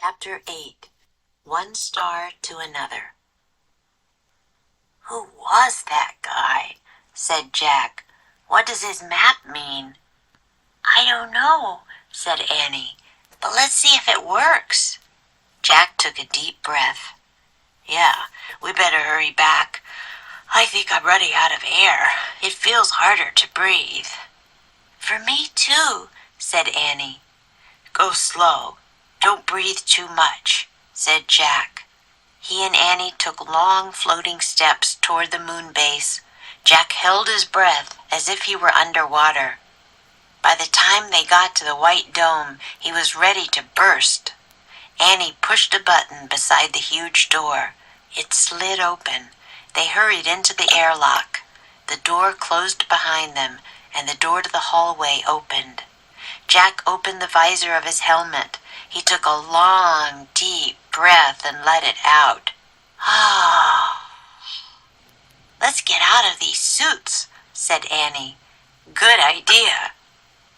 Chapter 8. One Star to Another. "Who was that guy?" said Jack. "What does his map mean?" "I don't know," said Annie, "but let's see if it works." Jack took a deep breath. "Yeah, we better hurry back. I think I'm running out of air. It feels harder to breathe." "For me too," said Annie. "Go slow. Don't breathe too much," said Jack. He and Annie took long floating steps toward the moon base. Jack held his breath as if he were underwater. By the time they got to the white dome, he was ready to burst. Annie pushed a button beside the huge door. It slid open. They hurried into the airlock. The door closed behind them, and the door to the hallway opened. Jack opened the visor of his helmet. He took a long, deep breath and let it out. "Ah." "Let's get out of these suits," said Annie. "Good idea."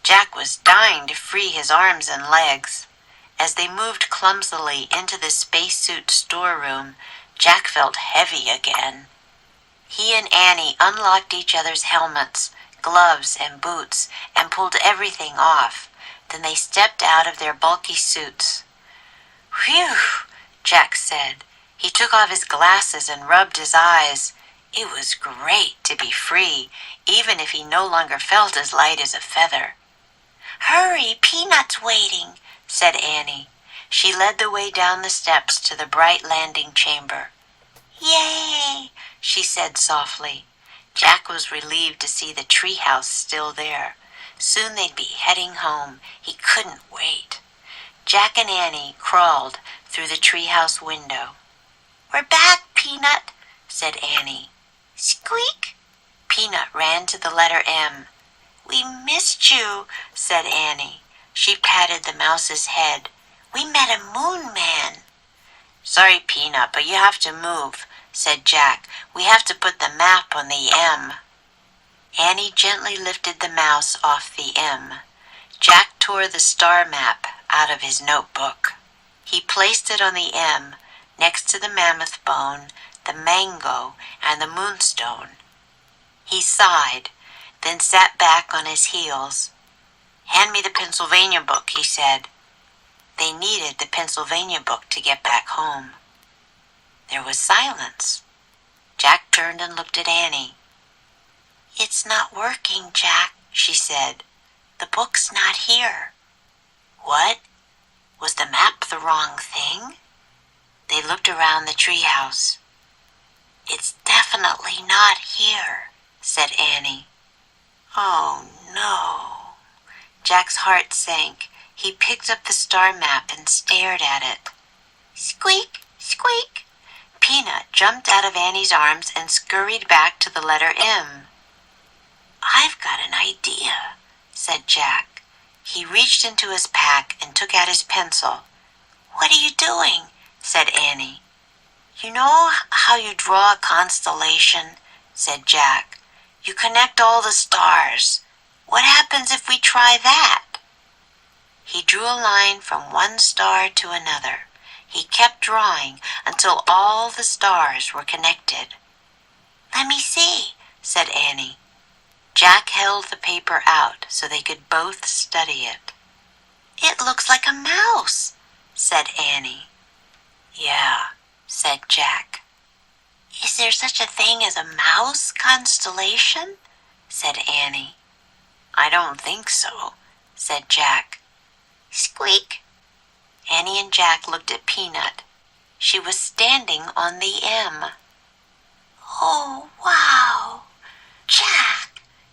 Jack was dying to free his arms and legs. As they moved clumsily into the spacesuit storeroom, Jack felt heavy again. He and Annie unlocked each other's helmets, gloves, and boots, and pulled everything off. Then they stepped out of their bulky suits. "Whew," Jack said. He took off his glasses and rubbed his eyes. It was great to be free, even if he no longer felt as light as a feather. "Hurry, Peanut's waiting," said Annie. She led the way down the steps to the bright landing chamber. "Yay," she said softly. Jack was relieved to see the treehouse still there. Soon they'd be heading home. He couldn't wait. Jack and Annie crawled through the treehouse window. "We're back, Peanut," said Annie. "Squeak." Peanut ran to the letter M. "We missed you," said Annie. She patted the mouse's head. "We met a moon man." "Sorry, Peanut, but you have to move," said Jack. "We have to put the map on the M." Annie gently lifted the mouse off the M. Jack tore the star map out of his notebook. He placed it on the M, next to the mammoth bone, the mango, and the moonstone. He sighed, then sat back on his heels. "Hand me the Pennsylvania book," he said. They needed the Pennsylvania book to get back home. There was silence. Jack turned and looked at Annie. "It's not working, Jack," she said. "The book's not here." "What? Was the map the wrong thing?" They looked around the treehouse. "It's definitely not here," said Annie. "Oh, no." Jack's heart sank. He picked up the star map and stared at it. "Squeak, squeak." Peanut jumped out of Annie's arms and scurried back to the letter M. "I've got an idea," said Jack. He reached into his pack and took out his pencil. "What are you doing?" said Annie. "You know how you draw a constellation?" said Jack. "You connect all the stars. What happens if we try that?" He drew a line from one star to another. He kept drawing until all the stars were connected. "Let me see," said Annie. Jack held the paper out so they could both study it. "It looks like a mouse," said Annie. "Yeah," said Jack. "Is there such a thing as a mouse constellation?" said Annie. "I don't think so," said Jack. "Squeak." Annie and Jack looked at Peanut. She was standing on the M. "Oh, wow. Jack,"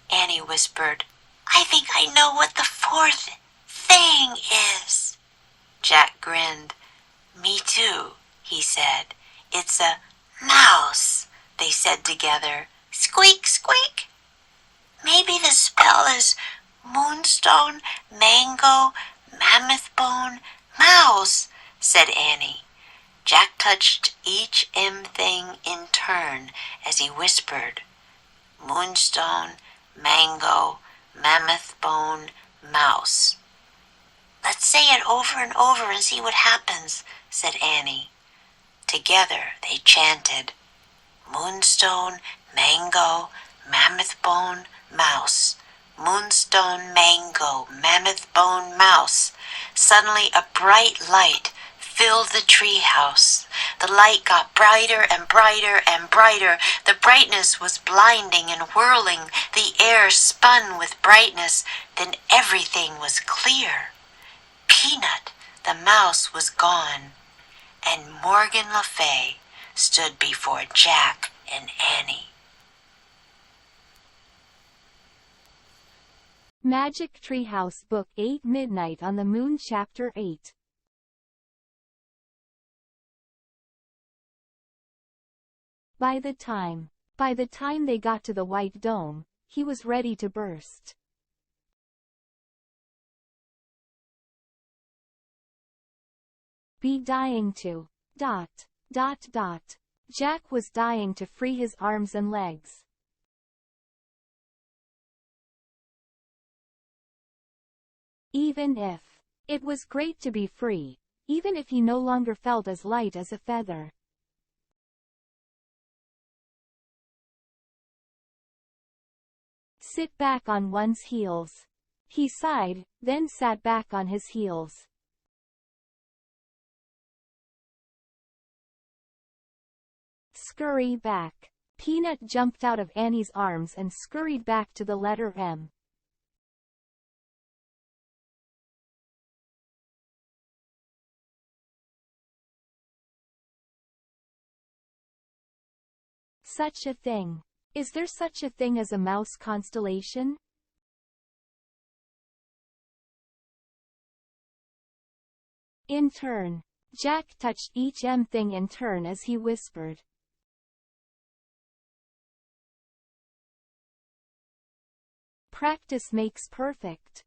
Annie whispered, "I think I know what the fourth thing is." Jack grinned. "Me too," he said. "It's a mouse," they said together. "Squeak, squeak." "Maybe the spell is moonstone, mango, mammoth bone, mouse," said Annie. Jack touched each M thing in turn as he whispered, "Moonstone, mango, mammoth bone, mouse." Let's say it over and over and see what happens, said Annie. Together they chanted, Moonstone, mango, mammoth bone, mouse. Moonstone, mango, mammoth bone, mouse. Suddenly a bright light filled the tree house. The light got brighter and brighter and brighter. The brightness was blinding and whirling. The air spun with brightness. Then everything was clear. Peanut, the mouse, was gone, and Morgan Le Fay stood before Jack and Annie. Magic Treehouse Book 8 Midnight on the Moon Chapter 8. By the time they got to the White Dome, he was ready to burst. Be dying to... Jack was dying to free his arms and legs. Even if... It was great to be free, even if he no longer felt as light as a feather. Sit back on one's heels. He sighed, then sat back on his heels. Scurry back. Peanut jumped out of Annie's arms and scurried back to the letter M. Such a thing. Is there such a thing as a mouse constellation? In turn. Jack touched each M thing in turn as he whispered. Practice makes perfect.